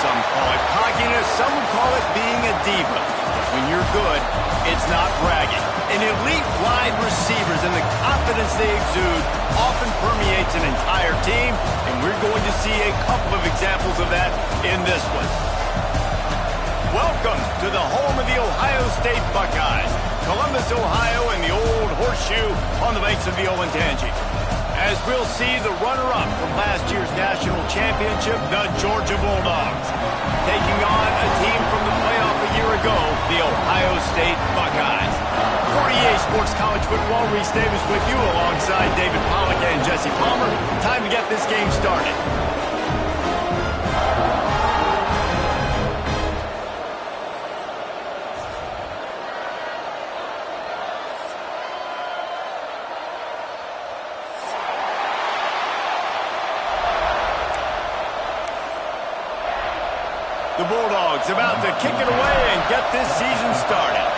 some call it cockiness, some would call it being a diva. When you're good, it's not bragging. And elite wide receivers and the confidence they exude often permeates an entire team, and we're going to see a couple of examples of that in this one. Welcome to the home of the Ohio State Buckeyes, Columbus, Ohio, and the old horseshoe on the banks of the Olentangy. As we'll see the runner-up from last year's national championship, the Georgia Bulldogs, taking on a team from the playoff a year ago, the Ohio State Buckeyes. For EA Sports College Football, Reese Davis with you alongside David Pollack and Jesse Palmer. Time to get this game started. The Bulldogs about to kick it away and get this season started.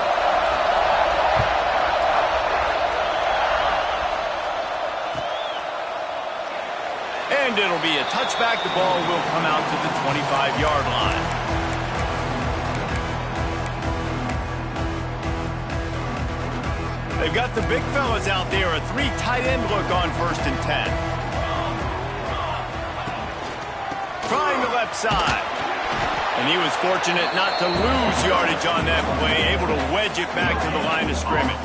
And it'll be a touchback. The ball will come out to the 25-yard line. They've got the big fellas out there. A 3 tight end look on 1st and 10. Trying the left side. And he was fortunate not to lose yardage on that play, able to wedge it back to the line of scrimmage.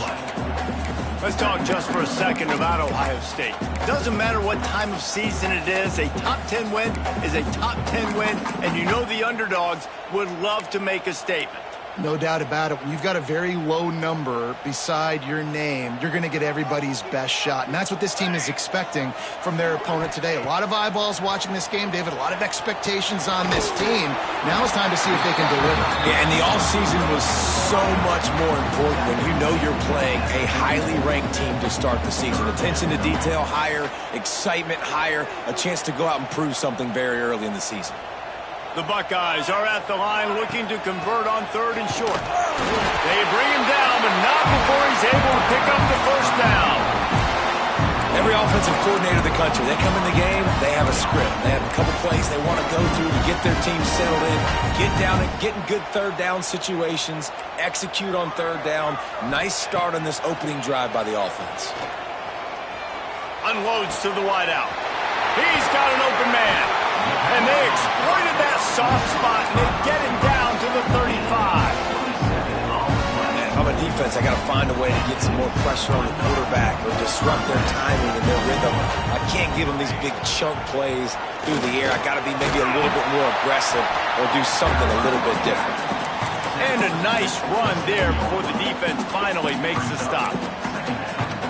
Let's talk just for a second about Ohio State. Doesn't matter what time of season it is, a top 10 win is a top 10 win, and you know the underdogs would love to make a statement. No doubt about it. When you've got a very low number beside your name, you're going to get everybody's best shot. And that's what this team is expecting from their opponent today. A lot of eyeballs watching this game, David. A lot of expectations on this team. Now it's time to see if they can deliver. Yeah, and the offseason was so much more important when you know you're playing a highly ranked team to start the season. Attention to detail higher, excitement higher, a chance to go out and prove something very early in the season. The Buckeyes are at the line looking to convert on 3rd and short. They bring him down, but not before he's able to pick up the first down. Every offensive coordinator in the country, they come in the game, they have a script. They have a couple plays they want to go through to get their team settled in, get down and get in good 3rd down situations, execute on 3rd down. Nice start on this opening drive by the offense. Unloads to the wideout. He's got an open man. And they exploited that soft spot, and they get him down to the 35. And if I'm a defense, I got to find a way to get some more pressure on the quarterback or disrupt their timing and their rhythm. I can't give them these big chunk plays through the air. I got to be maybe a little bit more aggressive or do something a little bit different. And a nice run there before the defense finally makes the stop.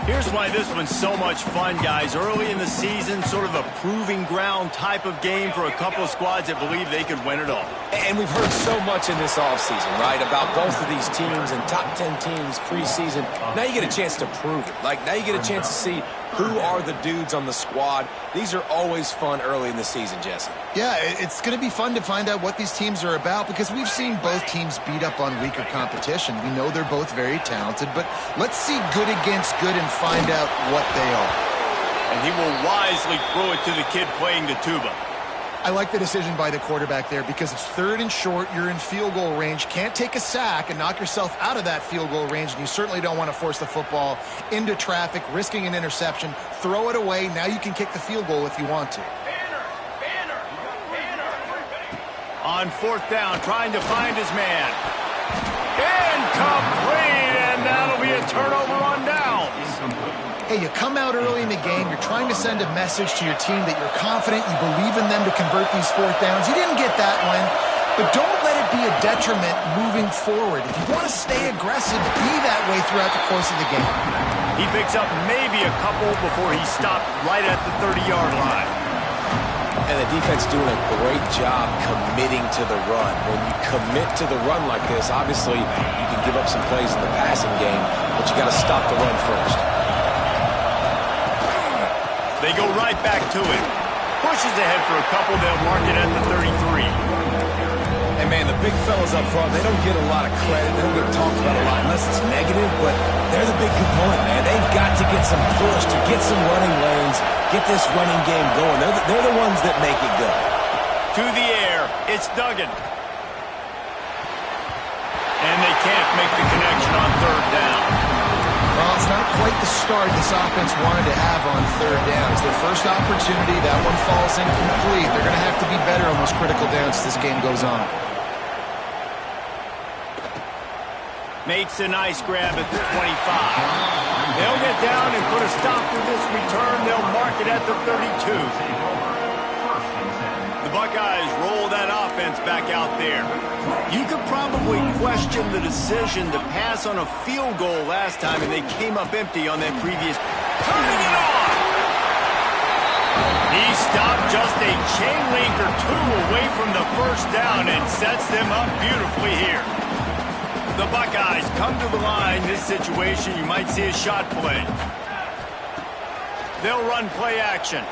Here's why this one's so much fun, guys. Early in the season, sort of a proving ground type of game for a couple of squads that believe they could win it all. And we've heard so much in this offseason, right, about both of these teams and top 10 teams preseason. Now you get a chance to prove it. Like, now you get a chance to see who are the dudes on the squad. These are always fun early in the season, Jesse. Yeah, it's going to be fun to find out what these teams are about because we've seen both teams beat up on weaker competition. We know they're both very talented, but let's see good against good and find out what they are. And he will wisely throw it to the kid playing the tuba. I like the decision by the quarterback there because it's 3rd and short. You're in field goal range. Can't take a sack and knock yourself out of that field goal range, and you certainly don't want to force the football into traffic, risking an interception. Throw it away. Now you can kick the field goal if you want to. On 4th down, trying to find his man. Incomplete, and that'll be a turnover on downs. Hey, you come out early in the game, you're trying to send a message to your team that you're confident, you believe in them to convert these 4th downs. You didn't get that one, but don't let it be a detriment moving forward. If you want to stay aggressive, be that way throughout the course of the game. He picks up maybe a couple before he stopped right at the 30-yard line. And the defense doing a great job committing to the run. When you commit to the run like this, obviously you can give up some plays in the passing game, but you got to stop the run first. They go right back to him. Pushes ahead for a couple. They'll mark it at the 33. And, man, the big fellas up front, they don't get a lot of credit. They don't get talked about a lot unless it's negative, but they're the big component, man. They've got to get some push to get some running lanes, get this running game going. They're the ones that make it go. To the air, it's Duggan. And they can't make the connection on third down. Well, it's not quite the start this offense wanted to have on third down. It's their first opportunity. That one falls incomplete. They're going to have to be better on those critical downs as this game goes on. Makes a nice grab at the 25. They'll get down and put a stop to this return. They'll mark it at the 32. The Buckeyes roll that offense back out there. You could probably question the decision to pass on a field goal last time, and they came up empty on that previous. Turning it on! He stopped just a chain link or two away from the first down and sets them up beautifully here. The Buckeyes come to the line. This situation, you might see a shot play. They'll run play action.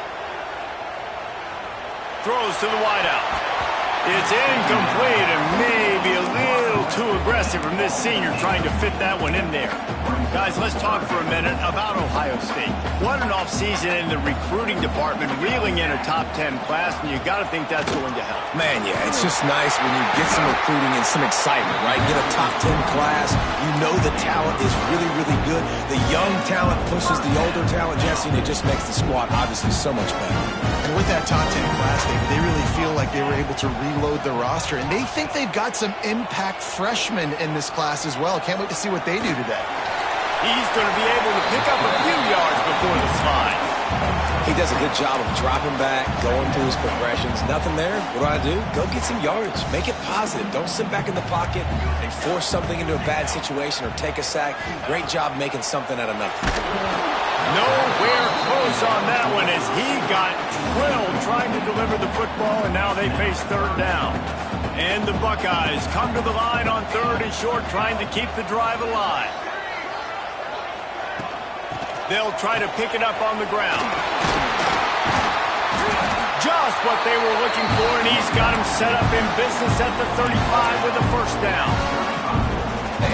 Throws to the wideout. It's incomplete and maybe a little too aggressive from this senior trying to fit that one in there. Guys, let's talk for a minute about Ohio State. What an offseason in the recruiting department, reeling in a top 10 class, and you got to think that's going to help. Man, yeah, it's just nice when you get some recruiting and some excitement, right? Get a top 10 class. You know the talent is really, really good. The young talent pushes the older talent, Jesse, and it just makes the squad obviously so much better. And with that top 10 class, they really feel like they were able to reload the roster, and they think they've got some impact freshmen in this class as well. Can't wait to see what they do today. He's going to be able to pick up a few yards before the slide. He does a good job of dropping back, going through his progressions. Nothing there. What do? Go get some yardage. Make it positive. Don't sit back in the pocket and force something into a bad situation or take a sack. Great job making something out of nothing. Nowhere close on that one as he got drilled trying to deliver the football, and now they face third down. And the Buckeyes come to the line on third and short, trying to keep the drive alive. They'll try to pick it up on the ground. Just what they were looking for, and he's got him set up in business at the 35 with a first down.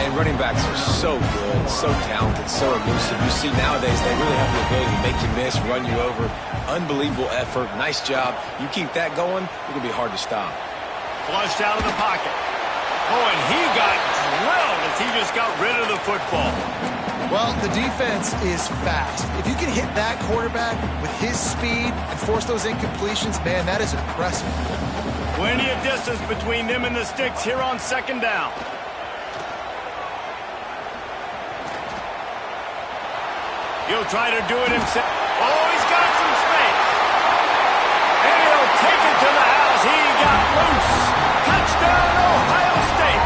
And running backs are so good, so talented, so elusive. You see nowadays they really have the ability to make you miss, run you over. Unbelievable effort. Nice job. You keep that going, it'll be hard to stop. Flushed out of the pocket. Oh, and he got drilled as he just got rid of the football. Well, the defense is fast. If you can hit that quarterback with his speed and force those incompletions, man, that is impressive. Plenty of distance between them and the sticks here on second down. He'll try to do it himself. Oh, he's got some space. And he'll take it to the house. He got loose. Touchdown, Ohio State.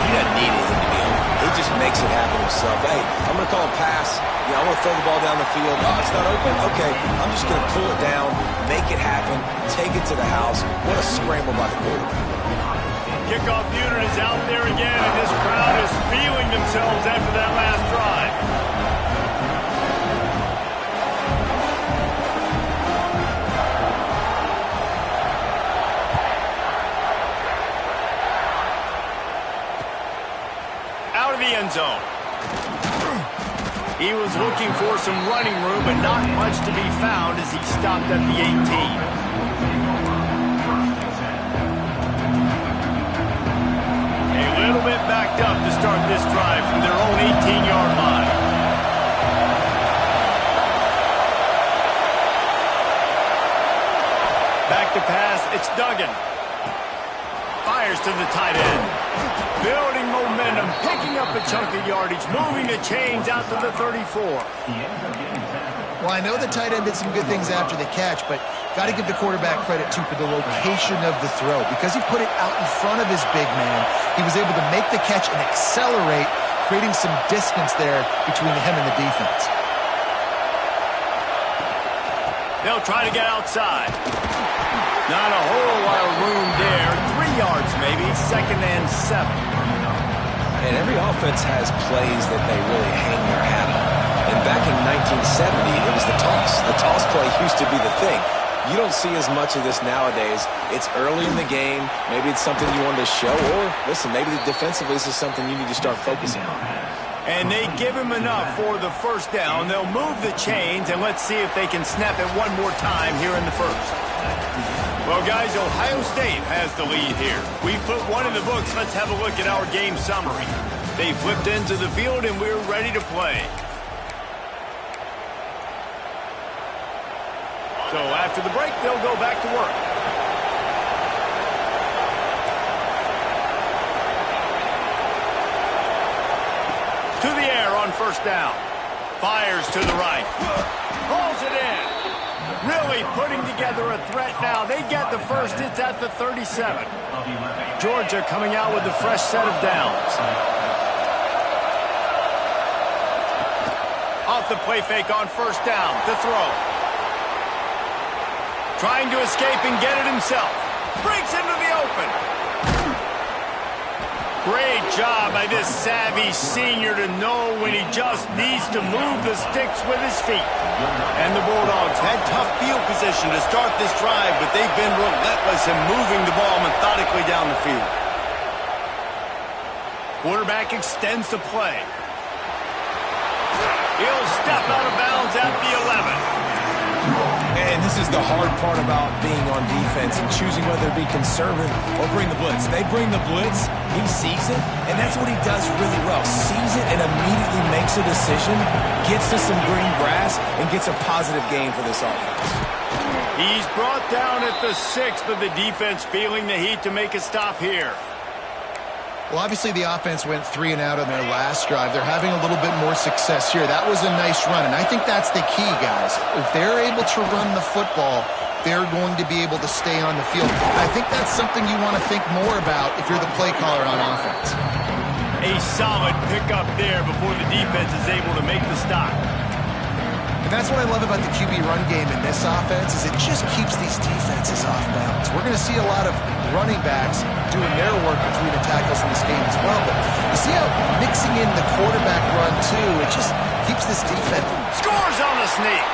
He doesn't need anything to be open. He just makes it happen himself. Hey, I'm going to call a pass. I'm going to throw the ball down the field. Oh, it's not open? Okay, I'm just going to pull it down, make it happen, take it to the house. What a scramble by the quarterback. Kickoff unit is out there again, and this crowd is feeling themselves after that last drive. Out of the end zone. He was looking for some running room, but not much to be found as he stopped at the 18. A little bit backed up to start this drive from their own 18-yard line. Back to pass, it's Duggan. Fires to the tight end. Building momentum, picking up a chunk of yardage, moving the chains out to the 34. Well, I know the tight end did some good things after the catch, but got to give the quarterback credit, too, for the location of the throw. Because he put it out in front of his big man, he was able to make the catch and accelerate, creating some distance there between him and the defense. They'll try to get outside. Not a whole lot of room there. 3 yards maybe, 2nd and 7. And every offense has plays that they really hang their hat on. And back in 1970, it was the toss. The toss play used to be the thing. You don't see as much of this nowadays. It's early in the game. Maybe it's something you wanted to show. Or, listen, maybe defensively this is something you need to start focusing on. And they give him enough for the first down. They'll move the chains, and let's see if they can snap it one more time here in the first. Well, guys, Ohio State has the lead here. We put one in the books. Let's have a look at our game summary. They flipped into the field, and we're ready to play. So after the break, they'll go back to work. To the air on first down. Fires to the right. Pulls it in. Really putting together a threat now. They get the first. It's at the 37. Georgia coming out with a fresh set of downs. Off the play fake on first down. The throw. Trying to escape and get it himself. Breaks into the open. Great job by this savvy senior to know when he just needs to move the sticks with his feet. And the Bulldogs had tough field position to start this drive, but they've been relentless in moving the ball methodically down the field. Quarterback extends the play. He'll step out of bounds at the 11. And this is the hard part about being on defense and choosing whether to be conservative or bring the blitz. They bring the blitz, he sees it, and that's what he does really well. Sees it and immediately makes a decision, gets to some green grass, and gets a positive gain for this offense. He's brought down at the 6, but the defense feeling the heat to make a stop here. Well, obviously the offense went 3 and out on their last drive. They're having a little bit more success here. That was a nice run, and I think that's the key, guys. If they're able to run the football, they're going to be able to stay on the field. I think that's something you want to think more about if you're the play caller on offense. A solid pickup there before the defense is able to make the stop. And that's what I love about the QB run game in this offense is it just keeps these defenses off balance. We're going to see a lot of running backs doing their work between the tackles in this game as well. But you see how mixing in the quarterback run, too, it just keeps this defense. Scores on the sneak.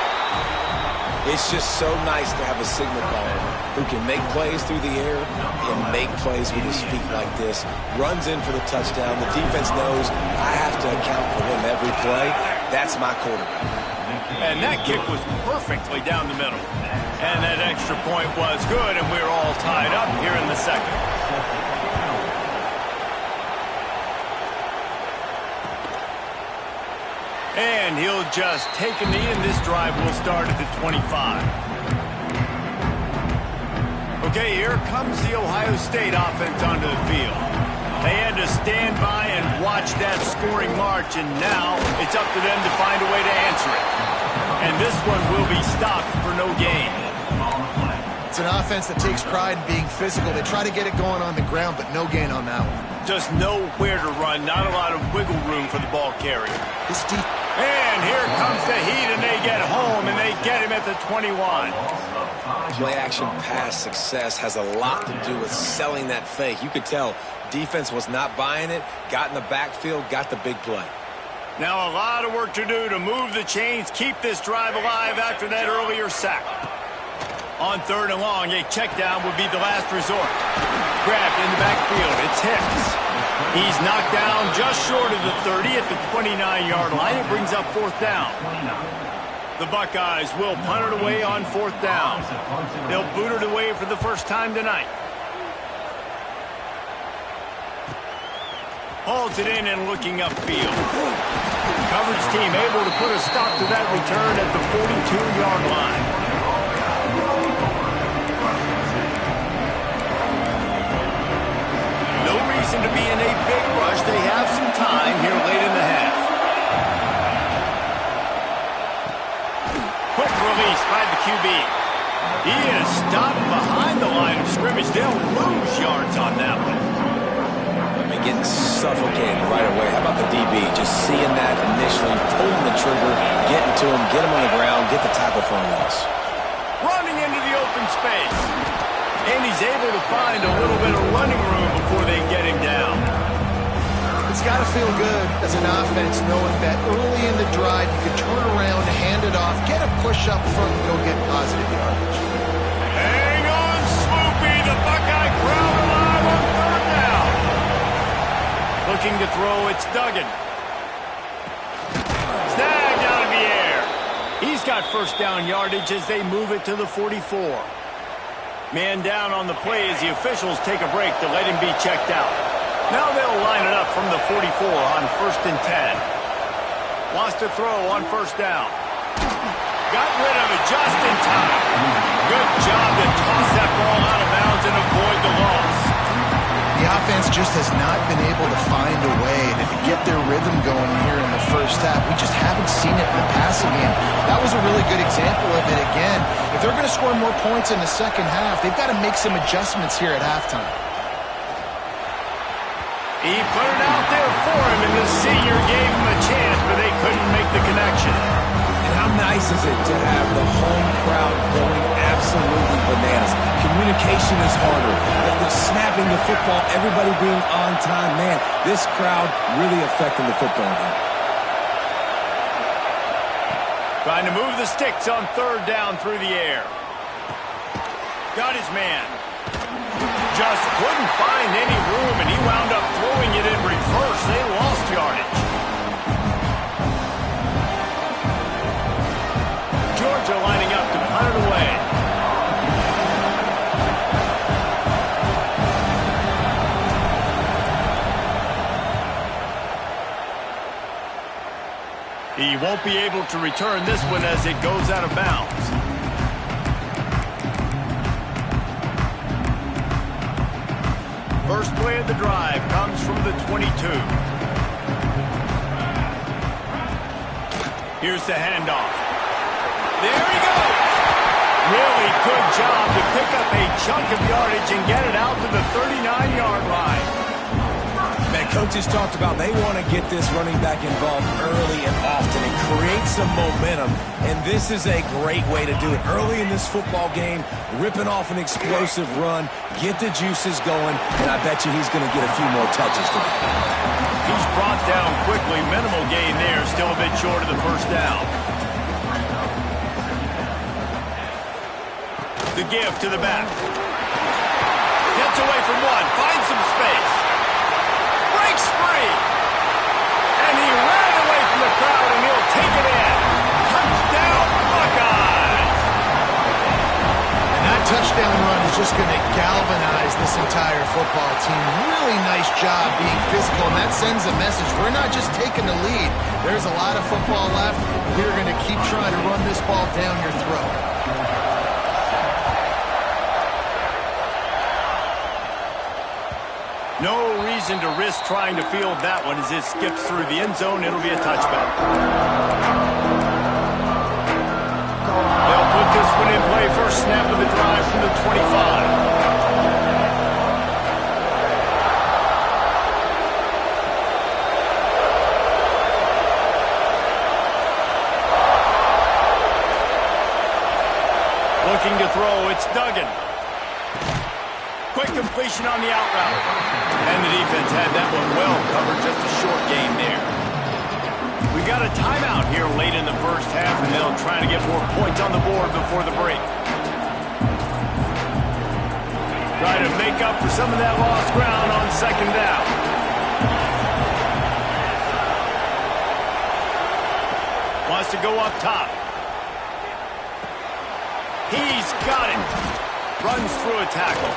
It's just so nice to have a signal caller who can make plays through the air and make plays with his feet like this. Runs in for the touchdown. The defense knows I have to account for him every play. That's my quarterback. And that kick was perfectly down the middle. And that extra point was good, and we're all tied up here in the second. And he'll just take a knee, and this drive will start at the 25. Okay, here comes the Ohio State offense onto the field. They had to stand by and watch that scoring march, and now it's up to them to find a way to answer it. And this one will be stopped for no gain. It's an offense that takes pride in being physical. They try to get it going on the ground, but no gain on that one. Just nowhere to run, not a lot of wiggle room for the ball carrier. And here comes the heat, and they get home, and they get him at the 21. Play-action pass success has a lot to do with selling that fake. You could tell defense was not buying it, got in the backfield, got the big play. Now a lot of work to do to move the chains, keep this drive alive after that earlier sack. On 3rd and long, a check down would be the last resort. Grabbed in the backfield, it's Hicks. He's knocked down just short of the 30 at the 29-yard line. It brings up 4th down. The Buckeyes will punt it away on 4th down. They'll boot it away for the first time tonight. Hauls it in and looking upfield. Coverage team able to put a stop to that return at the 42-yard line. No reason to be in a big rush. They have some time here late in the half. Quick release by the QB. He is stopped behind the line of scrimmage. They'll lose yards on that one. Getting suffocated right away. How about the DB? Just seeing that initially, pulling the trigger, getting to him, get him on the ground, get the tackle for a loss. Running into the open space. And he's able to find a little bit of running room before they get him down. It's got to feel good as an offense knowing that early in the drive you can turn around, hand it off, get a push up front, and go get positive yardage. Hang on, Swoopy. The Buckeye crowd alive on 3rd down. Looking to throw, it's Duggan. got first down yardage as they move it to the 44. Man down on the play as the officials take a break to let him be checked out. Now they'll line it up from the 44 on 1st and 10. Wants to throw on first down. Got rid of it just in time. Good job to toss that ball out of bounds and avoid the loss. The offense just has not been able to find a way to get their rhythm going here in the first half. We just haven't seen it in the passing game. That was a really good example of it again. If they're going to score more points in the second half, they've got to make some adjustments here at halftime. He put it out there for him, and the senior gave him a chance, but they couldn't make the connection. And how nice is it to have the home crowd going absolutely bananas? Communication is harder. The snapping the football, everybody being on time. Man, this crowd really affecting the football game. Trying to move the sticks on 3rd down through the air. Got his man. Just couldn't find any room, and he wound up throwing it in reverse. They lost yardage. Georgia lining up to punt it away. He won't be able to return this one as it goes out of bounds. First play of the drive comes from the 22. Here's the handoff. There he goes. Really good job to pick up a chunk of yardage and get it out to the 39-yard line. Man, coaches talked about they want to get this running back involved early and often and create some momentum, and this is a great way to do it. Early in this football game, ripping off an explosive run, get the juices going, and I bet you he's going to get a few more touches today. He's brought down quickly. Minimal gain there, still a bit short of the first down. The give to the back. Gets away from one, finds some space. Breaks free. And he ran away from the crowd, and he'll take it in. Touchdown, Buckeyes! And that touchdown run is just going to galvanize this entire football team. Really nice job being physical, and that sends a message. We're not just taking the lead. There's a lot of football left. We're going to keep trying to run this ball down your throat. No reason to risk trying to field that one as it skips through the end zone. It'll be a touchback. They'll put this one in play. First snap of the drive from the 25. Looking to throw, it's Duggan. Quick completion on the out route. And the defense had that one well covered, just a short game there. We got a timeout here late in the first half, and they'll try to get more points on the board before the break. Try to make up for some of that lost ground on 2nd down. Wants to go up top. He's got it. Runs through a tackle.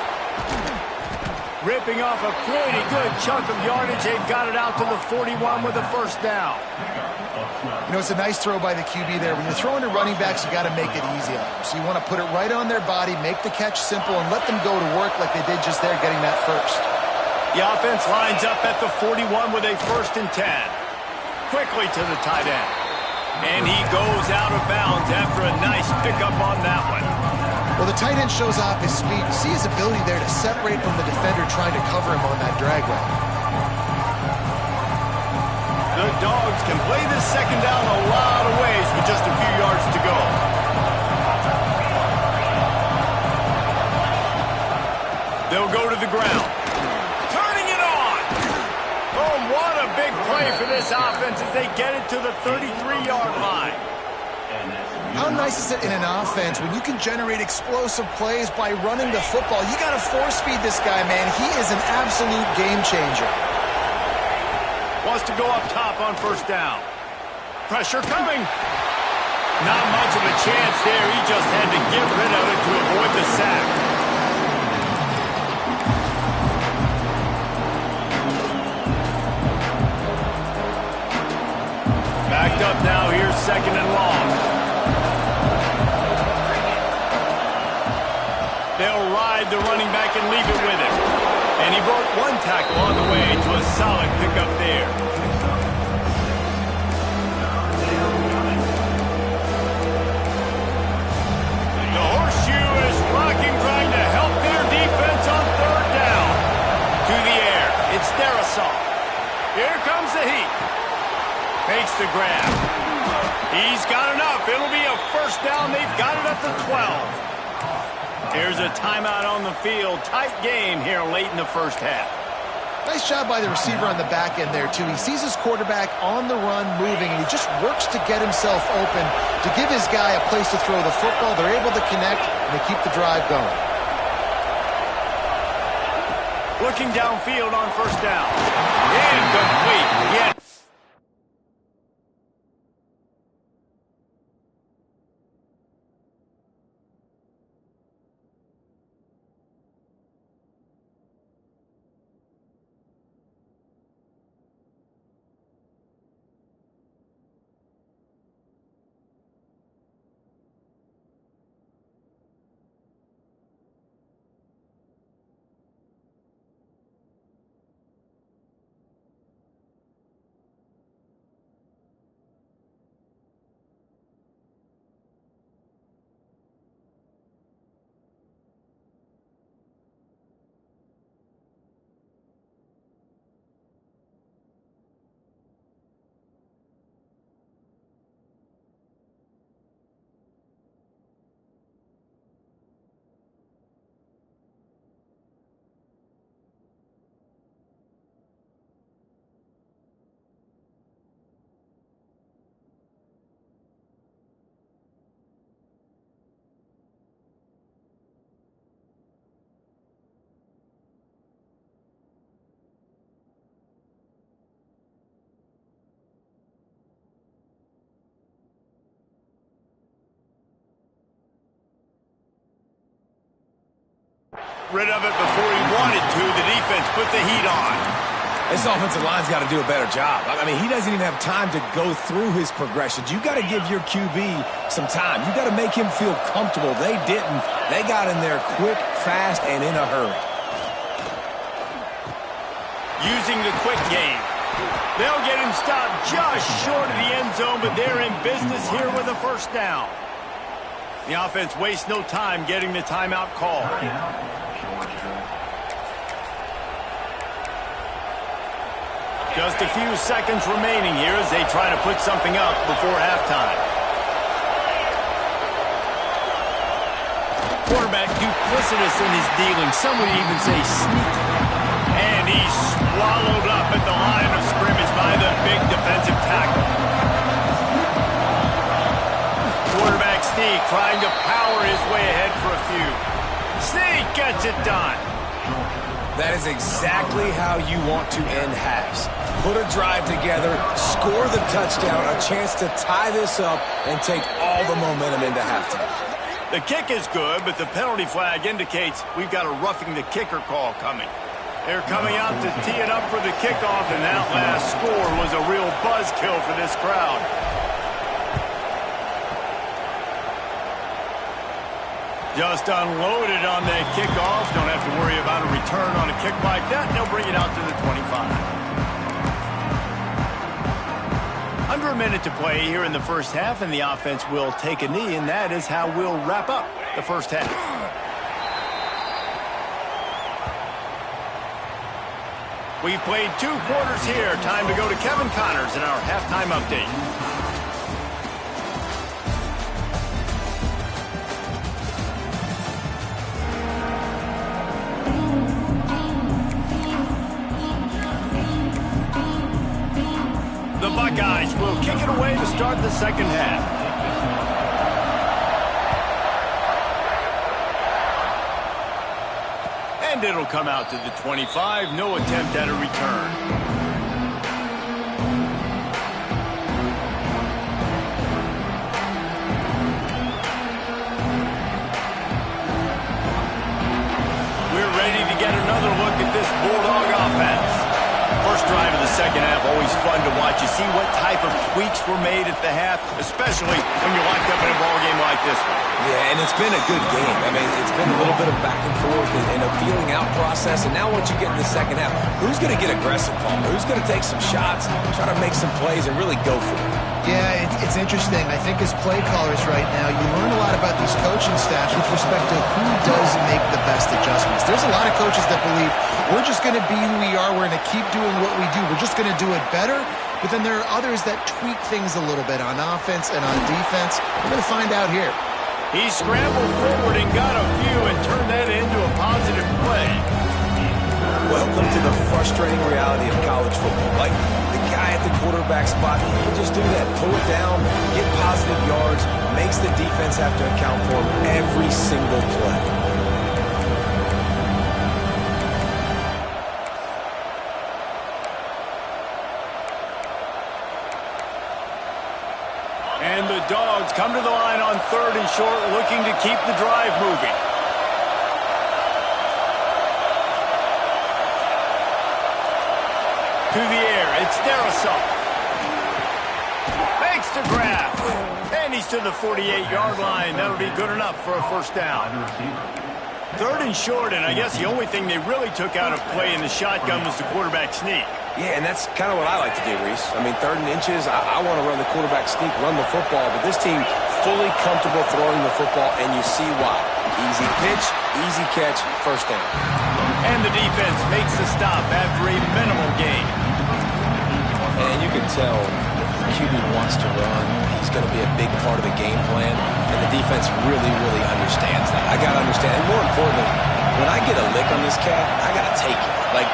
Ripping off a pretty good chunk of yardage. They've got it out to the 41 with a first down. You know, it's a nice throw by the QB there. When you're throwing to running backs, you got to make it easy on them. So you want to put it right on their body, make the catch simple, and let them go to work like they did just there, getting that first. The offense lines up at the 41 with a 1st and 10. Quickly to the tight end. And he goes out of bounds after a nice pickup on that one. Well, the tight end shows off his speed. You see his ability there to separate from the defender trying to cover him on that drag route. The Dogs can play this 2nd down a lot of ways with just a few yards to go. They'll go to the ground. Turning it on! Oh, what a big play for this offense as they get it to the 33-yard line. How nice is it in an offense when you can generate explosive plays by running the football? You got to force feed this guy, man. He is an absolute game changer. Wants to go up top on 1st down. Pressure coming. Not much of a chance there. He just had to get rid of it to avoid the sack. Backed up now. Here's 2nd and long. They'll ride the running back and leave it with him. And he broke 1 tackle on the way to a solid pickup there. The horseshoe is rocking, trying to help their defense on 3rd down. To the air. It's Darrisaw. Here comes the heat. Makes the grab. He's got enough. It'll be a 1st down. They've got it up to 12. Here's a timeout on the field. Tight game here late in the 1st half. Nice job by the receiver on the back end there, too. He sees his quarterback on the run moving, and he just works to get himself open to give his guy a place to throw the football. They're able to connect, and they keep the drive going. Looking downfield on 1st down. Incomplete. Yet. Rid of it before he wanted to. The defense put the heat on. This offensive line's got to do a better job. I mean, he doesn't even have time to go through his progressions. You got to give your QB some time. You got to make him feel comfortable. They didn't. They got in there quick, fast, and in a hurry. Using the quick game. They'll get him stopped just short of the end zone, but they're in business here with a 1st down. The offense wastes no time getting the timeout call. Just a few seconds remaining here as they try to put something up before halftime. Quarterback duplicitous in his dealing. Some would even say sneaky. And he's swallowed up at the line of scrimmage by the big defensive tackle. Quarterback sneak trying to power his way ahead for a few. Sneak gets it done. That is exactly how you want to end halves. Put a drive together, score the touchdown, a chance to tie this up, and take all the momentum into halftime. The kick is good, but the penalty flag indicates we've got a roughing the kicker call coming. They're coming out to tee it up for the kickoff, and that last score was a real buzzkill for this crowd. Just unloaded on the kickoff. Don't have to worry about a return on a kick like that. They'll bring it out to the 25. Under a minute to play here in the 1st half, and the offense will take a knee, and that is how we'll wrap up the 1st half. We've played 2 quarters here. Time to go to Kevin Connors in our halftime update. The Buckeyes will kick it away to start the 2nd half. And it'll come out to the 25. No attempt at a return. always fun to watch. You see what type of tweaks were made at the half, especially when you're locked up in a ball game like this one. Yeah, and it's been a good game. I mean, it's been a little bit of back and forth and a feeling out process. And now once you get in the second half, who's going to get aggressive, Palmer? Who's going to take some shots, try to make some plays, and really go for it? Yeah, it's interesting. I think as play callers right now, you learn a lot about these coaching staffs with respect to who does make the best adjustments. There's a lot of coaches that believe we're just going to be who we are. We're going to keep doing what we do. We're just going to do it better. But then there are others that tweak things a little bit on offense and on defense. We're going to find out here. He scrambled forward and got a few and turned that into a positive play. Welcome to the frustrating reality of college football. Like, the guy at the quarterback spot, he can just do that. Pull it down, get positive yards, makes the defense have to account for him every single play. And the Dogs come to the line on 3rd and short, looking to keep the drive moving. To the air, it's Darrisaw. Makes the grab. And he's to the 48-yard line. That'll be good enough for a first down. 3rd and short, and I guess the only thing they really took out of play in the shotgun was the quarterback sneak. Yeah, and that's kind of what I like to do, Reese. I mean, 3rd and inches, I want to run the quarterback sneak, run the football, but this team fully comfortable throwing the football, and you see why. Easy pitch, easy catch, first down. And the defense makes the stop after a minimal gain. And you can tell the QB wants to run. He's going to be a big part of the game plan, and the defense really, really understands that. I got to understand, and more importantly, when I get a lick on this cat, I got to take it. Like,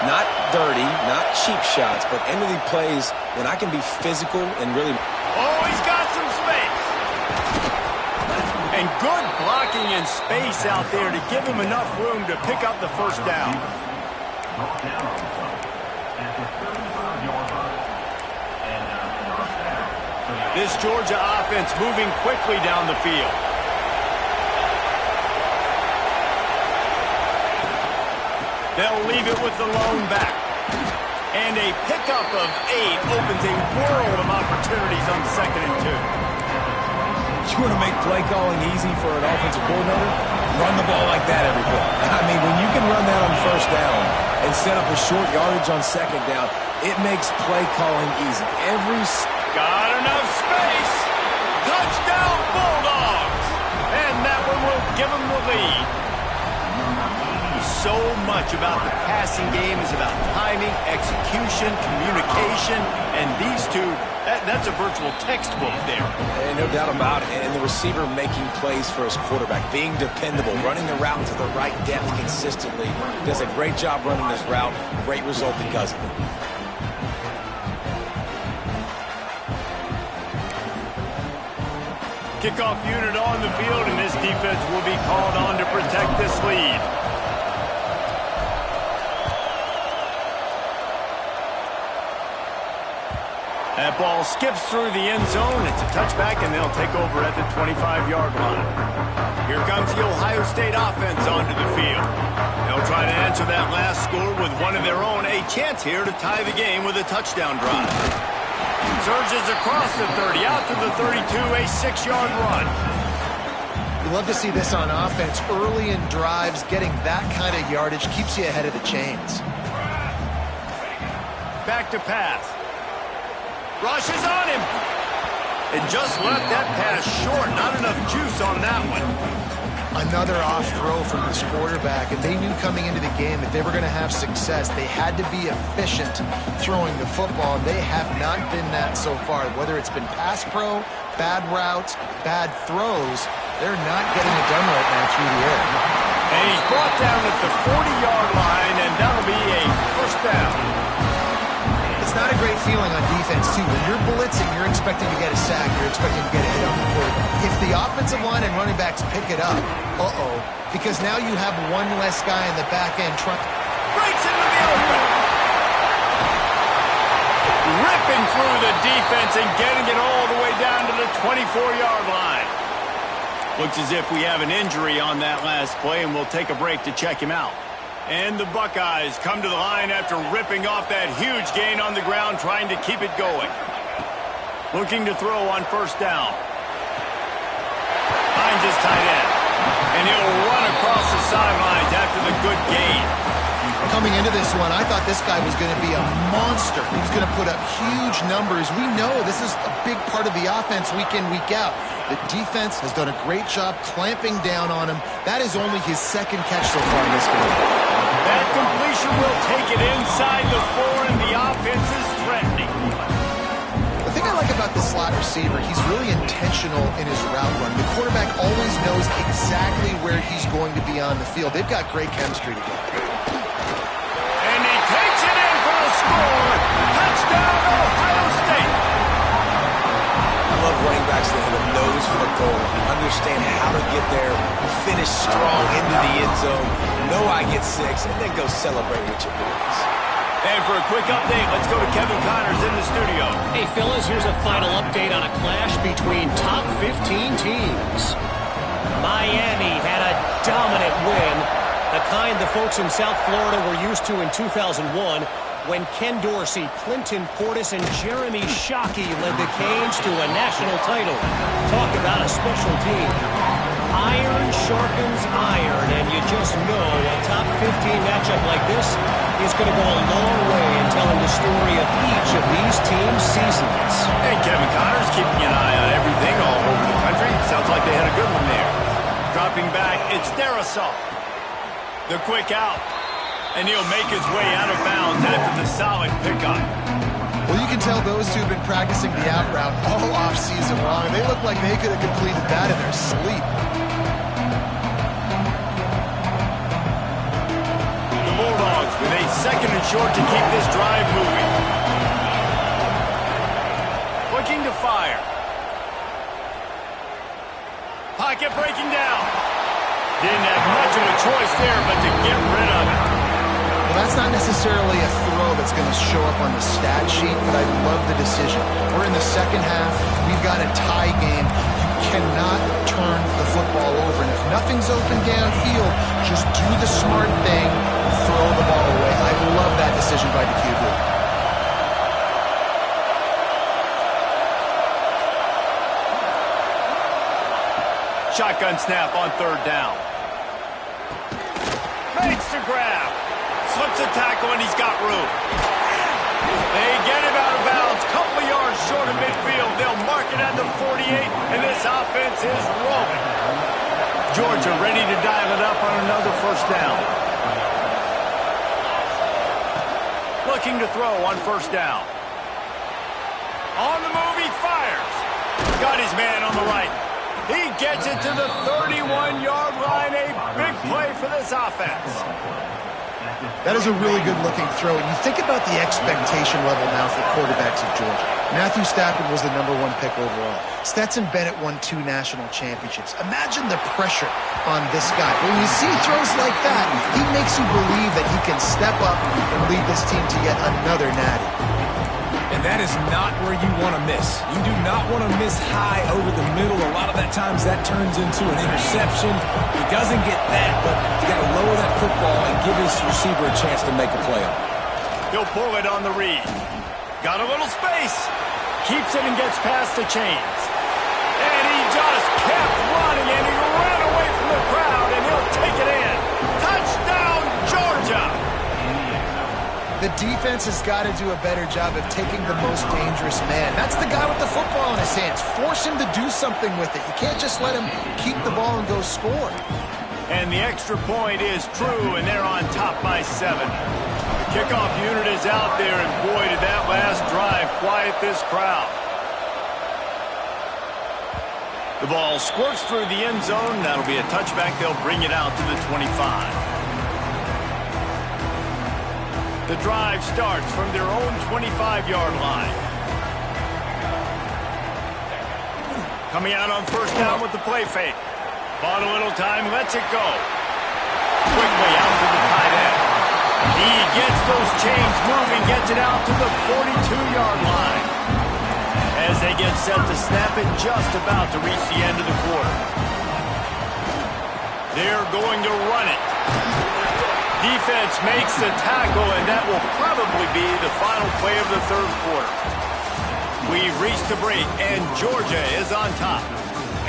not dirty, not cheap shots, but end of the plays when I can be physical and really... Oh, he's got some space. And good blocking in space out there to give him enough room to pick up the first down. This Georgia offense moving quickly down the field. They'll leave it with the lone back. And a pickup of 8 opens a world of opportunities on 2nd and 2. You want to make play calling easy for an offensive coordinator? Run the ball like that every play. I mean, when you can run that on first down and set up a short yardage on 2nd down, it makes play calling easy. Got enough space. Touchdown, Bulldogs. And that one will give them the lead. So much about the passing game is about timing, execution, communication, and these two, that's a virtual textbook there. And no doubt about it. And the receiver making plays for his quarterback, being dependable, running the route to the right depth consistently. Does a great job running this route. Great result because of it. Kickoff unit on the field, and this defense will be called on to protect this lead. That ball skips through the end zone. It's a touchback, and they'll take over at the 25-yard line. Here comes the Ohio State offense onto the field. They'll try to answer that last score with one of their own. A chance here to tie the game with a touchdown drive. Surges across the 30, out to the 32, a 6-yard run. You love to see this on offense. Early in drives, getting that kind of yardage keeps you ahead of the chains. Back to pass. Rushes on him. And just left that pass short. Not enough juice on that one. Another off throw from this quarterback, and they knew coming into the game that they were going to have success. They had to be efficient throwing the football, and they have not been that so far. Whether it's been pass pro, bad routes, bad throws, they're not getting it done right now through the air. And he's brought down at the 40-yard line, and that'll be a first down. It's not a great feeling on defense, too. When you're blitzing, you're expecting to get a sack. You're expecting to get a hit on the quarterback. If the offensive line and running backs pick it up, because now you have one less guy in the back end trying. Breaks into the open. Ripping through the defense and getting it all the way down to the 24-yard line. Looks as if we have an injury on that last play, and we'll take a break to check him out. And the Buckeyes come to the line after ripping off that huge gain on the ground, trying to keep it going. Looking to throw on first down. Finds his tight end. And he'll run across the sidelines after the good gain. Coming into this one, I thought this guy was going to be a monster. He was going to put up huge numbers. We know this is a big part of the offense week in, week out. The defense has done a great job clamping down on him. That is only his second catch so far in this game. That completion will take it inside the 4, and the offense is threatening. The thing I like about this slot receiver, he's really intentional in his route run. The quarterback always knows exactly where he's going to be on the field. They've got great chemistry together. And he takes it in for a score. Touchdown, Ohio State. I love running backs that have a nose for the goal, understand how to get there, finish strong into the end zone, know I get 6, and then go celebrate with your boys. And for a quick update, let's go to Kevin Connors in the studio. Hey, fellas, here's a final update on a clash between top 15 teams. Miami had a dominant win, the kind the folks in South Florida were used to in 2001, when Ken Dorsey, Clinton Portis, and Jeremy Shockey led the Canes to a national title. Talk about a special team. Iron sharpens iron, and you just know a top 15 matchup like this is going to go a long way in telling the story of each of these teams' seasons. Hey, Kevin Connors keeping an eye on everything all over the country. Sounds like they had a good one there. Dropping back, it's Darrisaw. The quick out. And he'll make his way out of bounds after the solid pickup. Well, you can tell those two have been practicing the out route all offseason long. They look like they could have completed that in their sleep. The Bulldogs with a 2nd and short to keep this drive moving. Looking to fire. Pocket breaking down. Didn't have much of a choice there but to get rid of it. Well, that's not necessarily a throw that's going to show up on the stat sheet, but I love the decision. We're in the second half. We've got a tie game. You cannot turn the football over. And if nothing's open downfield, just do the smart thing, throw the ball away. I love that decision by the QB. Shotgun snap on 3rd down. Makes the grab. Slips a tackle, and he's got room. They get him out of bounds. Couple of yards short of midfield. They'll mark it at the 48, and this offense is rolling. Georgia ready to dial it up on another 1st down. Looking to throw on 1st down. On the move, he fires. Got his man on the right. He gets it to the 31-yard line. A big play for this offense. That is a really good-looking throw. And you think about the expectation level now for quarterbacks at Georgia. Matthew Stafford was the #1 pick overall. Stetson Bennett won 2 national championships. Imagine the pressure on this guy. When you see throws like that, he makes you believe that he can step up and lead this team to yet another natty. And that is not where you want to miss. You do not want to miss high over the middle. A lot of that times that turns into an interception. He doesn't get that, but he's got to lower that football and give his receiver a chance to make a play on it. He'll pull it on the read. Got a little space. Keeps it and gets past the chains. And he just kept running, and he ran away from the crowd, and he'll take it in. Touchdown, Georgia! The defense has got to do a better job of taking the most dangerous man. That's the guy with the football in his hands. Force him to do something with it. You can't just let him keep the ball and go score. And the extra point is true, and they're on top by 7. The kickoff unit is out there, and boy, did that last drive quiet this crowd. The ball squirts through the end zone. That'll be a touchback. They'll bring it out to the 25. The drive starts from their own 25-yard line. Coming out on 1st down with the play fake. Bought a little time, lets it go. Quickly out to the tight end. He gets those chains moving, gets it out to the 42-yard line. As they get set to snap it, just about to reach the end of the quarter. They're going to run it. Defense makes the tackle, and that will probably be the final play of the third quarter. We've reached the break, and Georgia is on top.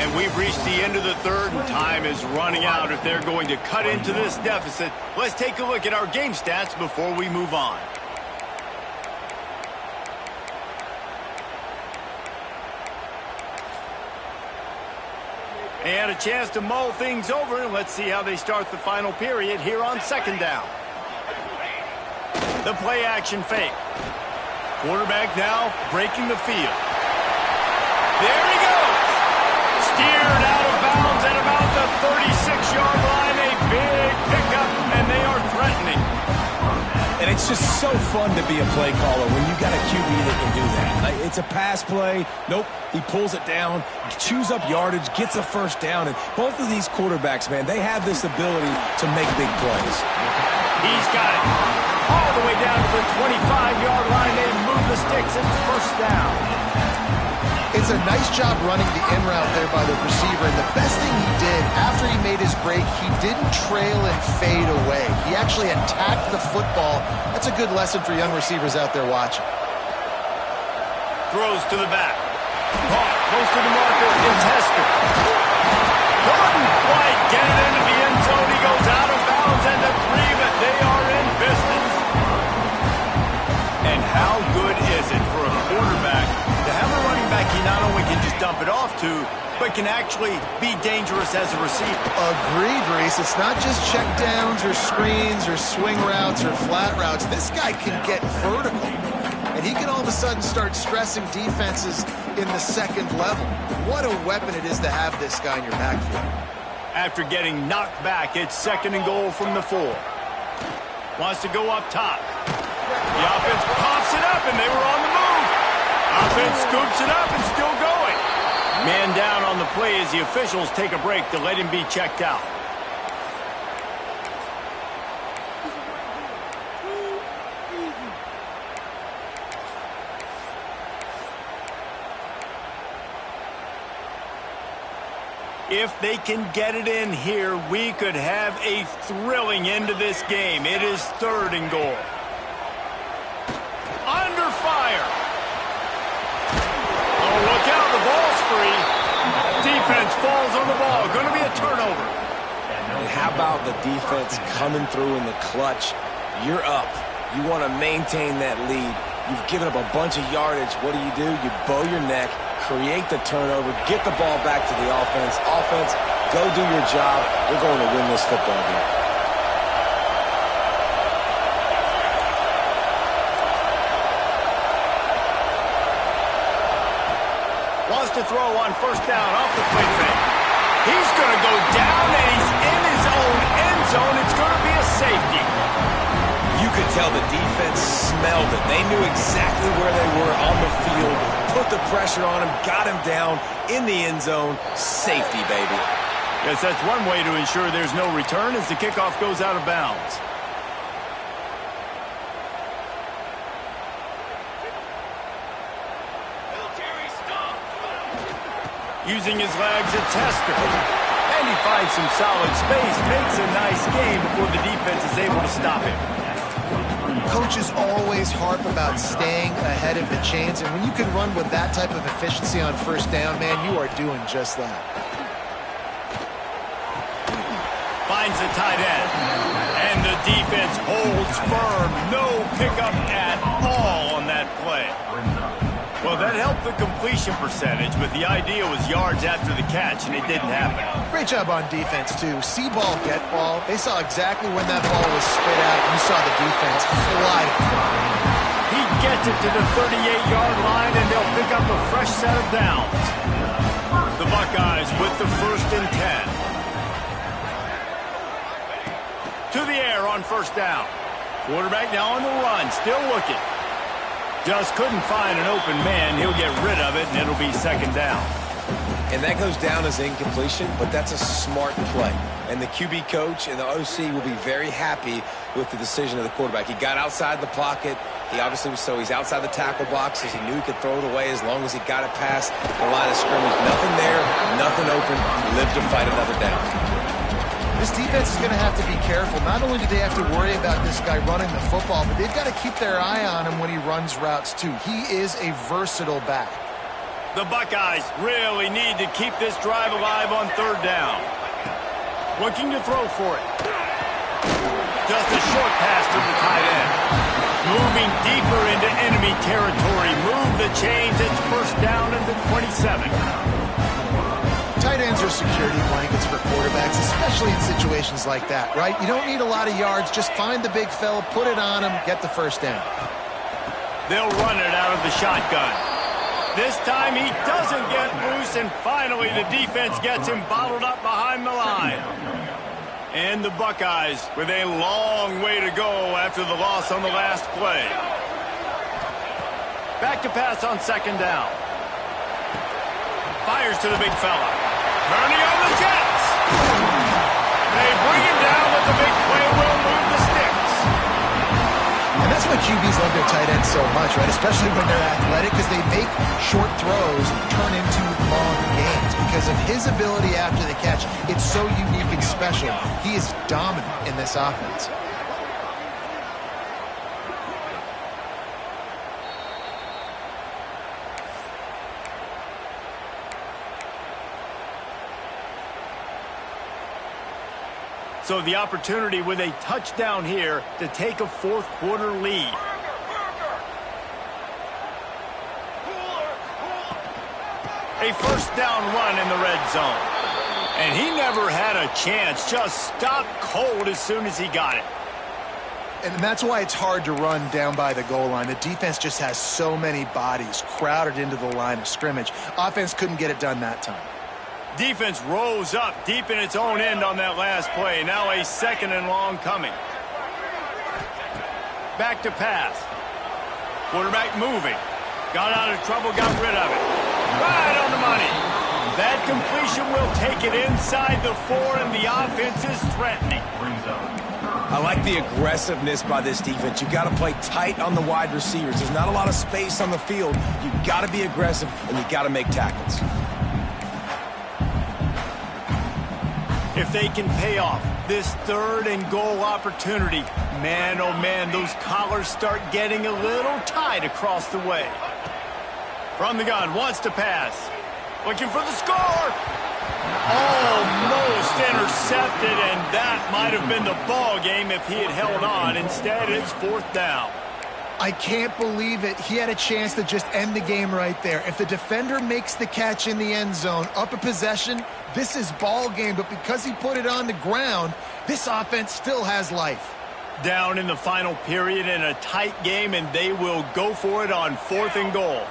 And we've reached the end of the third, and time is running out if they're going to cut into this deficit. Let's take a look at our game stats before we move on. And a chance to mull things over. Let's see how they start the final period here on second down. The play action fake. Quarterback now breaking the field. There he goes. Steered out of bounds at about the 36-yard line. A big pickup, and they are threatening. And it's just so fun to be a play caller when you got a QB that can do that. It's a pass play. Nope, he pulls it down, chews up yardage, gets a first down. And both of these quarterbacks, man, they have this ability to make big plays. He's got it. All the way down to the 25-yard line. They move the sticks. It's first down. It's a nice job running the in route there by the receiver. And the best thing he did after he made his break, he didn't trail and fade away. He actually attacked the football. That's a good lesson for young receivers out there watching. Throws to the back. Caught close to the marker in Tester. Couldn't quite get it into the end zone. He goes out of bounds and the 3, but they are in business. And how good is it for a quarterback to have a running back he not only can just dump it off to, but can actually be dangerous as a receiver? Agreed, Reese. It's not just check downs or screens or swing routes or flat routes. This guy can get vertical. And he can all of a sudden start stressing defenses in the second level. What a weapon it is to have this guy in your backfield. After getting knocked back, it's second and goal from the 4. Wants to go up top. The offense pops it up, and they were on the move. Offense scoops it up and still going. Man down on the play as the officials take a break to let him be checked out. If they can get it in here, we could have a thrilling end to this game. It is third and goal. Under fire. Oh, look out, the ball's free. Defense falls on the ball. Going to be a turnover. And how about the defense coming through in the clutch? You're up. You want to maintain that lead. You've given up a bunch of yardage. What do? You bow your neck, create the turnover, get the ball back to the offense. Offense, go do your job. We're going to win this football game. Wants to throw on first down off the play fake. He's going to go down, and he's in his own end zone. It's going to be a safety. You could tell the defense smelled it. They knew exactly where they were on the field, put the pressure on him, got him down in the end zone. Safety, baby. Yes, that's one way to ensure there's no return as the kickoff goes out of bounds. Using his legs, a Tester. And he finds some solid space, makes a nice game before the defense is able to stop him. Coaches always harp about staying ahead of the chains, and when you can run with that type of efficiency on first down, man, you are doing just that. Finds the tight end. And the defense holds firm. No pickup at all on that play. Well, that helped the completion percentage, but the idea was yards after the catch, and it didn't happen. Great job on defense, too. See ball, get ball. They saw exactly when that ball was spit out. You saw the defense fly. He gets it to the 38-yard line, and they'll pick up a fresh set of downs. The Buckeyes with the 1st and 10. To the air on first down. Quarterback now on the run, still looking. Just couldn't find an open man. He'll get rid of it, and it'll be second down. And that goes down as incompletion, but that's a smart play. And the QB coach and the OC will be very happy with the decision of the quarterback. He got outside the pocket. He obviously was he's outside the tackle boxes. He knew he could throw it away as long as he got it past the line of scrimmage. Nothing there, nothing open. He lived to fight another down. This defense is going to have to be careful. Not only do they have to worry about this guy running the football, but they've got to keep their eye on him when he runs routes too. He is a versatile back. The Buckeyes really need to keep this drive alive on third down. Looking to throw for it. Just a short pass to the tight end. Moving deeper into enemy territory. Move the chains. It's first down into 27. Tight ends are security blankets for quarterbacks, especially in situations like that, right? You don't need a lot of yards. Just find the big fella, put it on him, get the first down. They'll run it out of the shotgun. This time he doesn't get loose, and finally the defense gets him bottled up behind the line. And the Buckeyes with a long way to go after the loss on the last play. Back to pass on second down. Fires to the big fella. Turning on the Jets. They bring him down, but the big play will move the sticks. And that's why QBs love their tight ends so much, right? Especially when they're athletic, because they make short throws turn into long gains. Because of his ability after the catch, it's so unique and special. He is dominant in this offense. So the opportunity with a touchdown here to take a fourth quarter lead. A first down run in the red zone. And he never had a chance, just stopped cold as soon as he got it. And that's why it's hard to run down by the goal line. The defense just has so many bodies crowded into the line of scrimmage. Offense couldn't get it done that time. Defense rose up deep in its own end on that last play. Now a second and long coming. Back to pass. Quarterback moving. Got out of trouble, got rid of it. Right on the money. That completion will take it inside the 4, and the offense is threatening. I like the aggressiveness by this defense. You've got to play tight on the wide receivers. There's not a lot of space on the field. You've got to be aggressive, and you've got to make tackles. If they can pay off this third and goal opportunity, man, oh man, those collars start getting a little tight across the way. From the gun, wants to pass. Looking for the score. Almost intercepted, and that might have been the ball game if he had held on. Instead, it's fourth down. I can't believe it. He had a chance to just end the game right there. If the defender makes the catch in the end zone, up a possession, this is ball game. But because he put it on the ground, this offense still has life. Down in the final period in a tight game, and they will go for it on fourth and goal.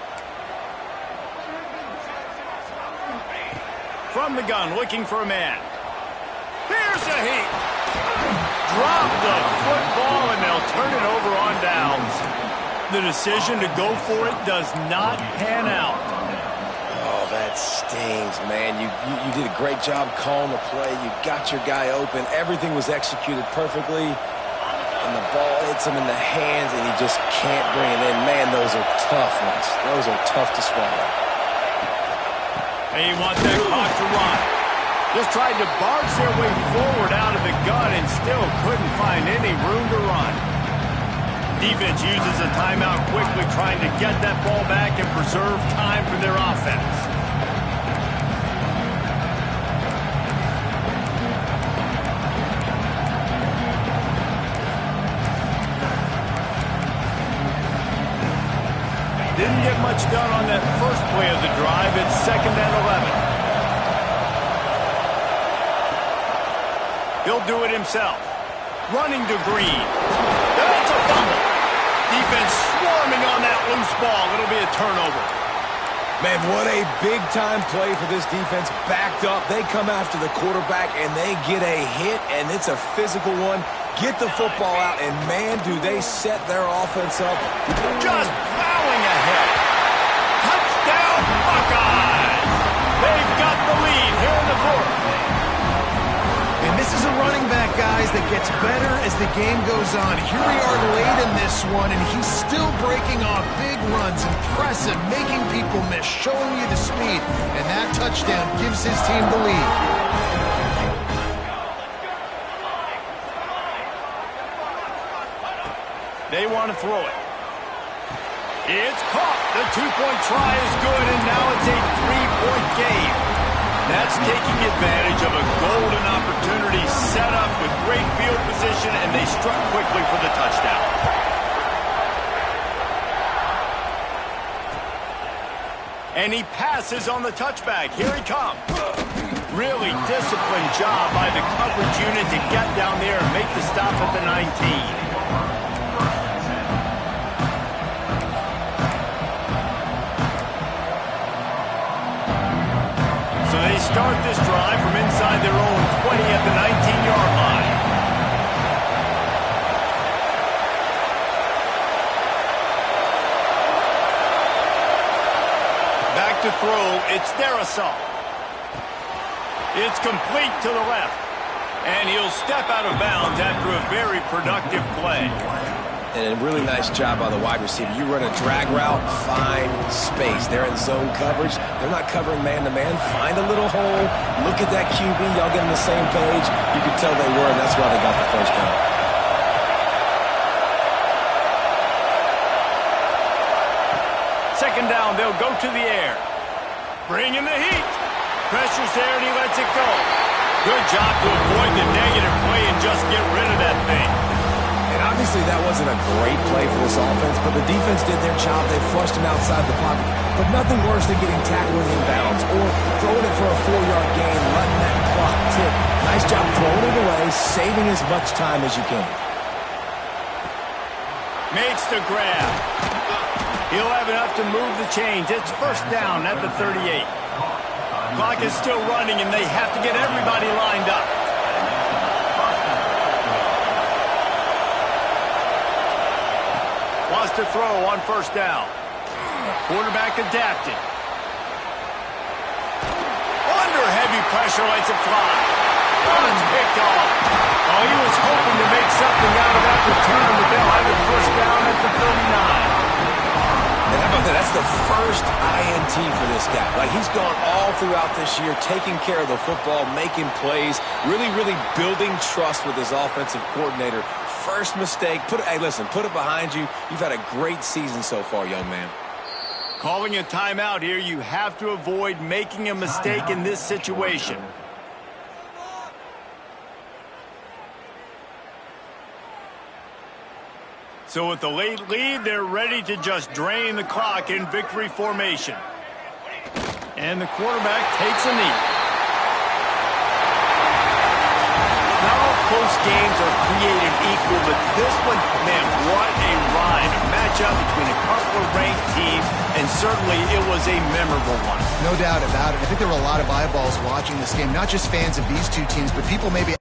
From the gun, looking for a man. Here's a heat. Drop the football, and they'll turn it over on downs. The decision to go for it does not pan out. Oh, that stings, man. You did a great job calling the play. You got your guy open. Everything was executed perfectly. And the ball hits him in the hands, and he just can't bring it in. Man, those are tough ones. Those are tough to swallow. They want that clock to run. Just tried to barge their way forward out of the gun and still couldn't find any room to run. Defense uses a timeout quickly, trying to get that ball back and preserve time for their offense. Didn't get much done on that first play of the drive. It's second and 11. He'll do it himself. Running to Green. That's a fumble. Defense swarming on that loose ball. It'll be a turnover. Man, what a big-time play for this defense. Backed up. They come after the quarterback, and they get a hit, and it's a physical one. Get the football out, and, man, do they set their offense up. Just plowing ahead. Touchdown, Buckeyes. They've got the lead here in the fourth. And this is a running back, guys, that gets better as the game goes on. Here we are late in this one, and he's still breaking off big runs. Impressive, making people miss, showing you the speed. And that touchdown gives his team the lead. They want to throw it. It's caught. The two-point try is good, and now it's a three-point game. That's taking advantage of a golden opportunity set up with great field position, and they struck quickly for the touchdown. And he passes on the touchback. Here he comes. Really disciplined job by the coverage unit to get down there and make the stop at the 19. So they start this drive from inside their own 20 at the 19-yard line. Back to throw, it's Darrisaw. It's complete to the left. And he'll step out of bounds after a very productive play. And a really nice job by the wide receiver. You run a drag route, find space. They're in zone coverage. They're not covering man-to-man. Find a little hole. Look at that QB. Y'all get on the same page. You can tell they were, and that's why they got the first down. Second down, they'll go to the air. Bring in the heat. Pressure's there, and he lets it go. Good job to avoid the negative play and just get rid of that thing. And obviously that wasn't a great play for this offense, but the defense did their job. They flushed him outside the pocket. But nothing worse than getting tackled inbounds or throwing it for a 4-yard gain, letting that clock tick. Nice job throwing it away, saving as much time as you can. Makes the grab. He'll have enough to move the chains. It's first down at the 38. Clock is still running, and they have to get everybody lined up. Wants to throw on first down. Quarterback adapted. Under heavy pressure, lets it fly. Oh, it's picked off. Oh, he was hoping to make something out of that return, but they'll have it first down at the 39. And how about that? That's the first INT for this guy. Like, he's gone all throughout this year, taking care of the football, making plays, really, really building trust with his offensive coordinator. First mistake. Hey, listen, put it behind you. You've had a great season so far, young man. Calling a timeout here. You have to avoid making a mistake in this situation. So with the late lead, they're ready to just drain the clock in victory formation. And the quarterback takes a knee. Not all close games are created equal, but this one, man, what a ride. A matchup between a couple of ranked teams, and certainly it was a memorable one. No doubt about it. I think there were a lot of eyeballs watching this game, not just fans of these two teams, but people maybe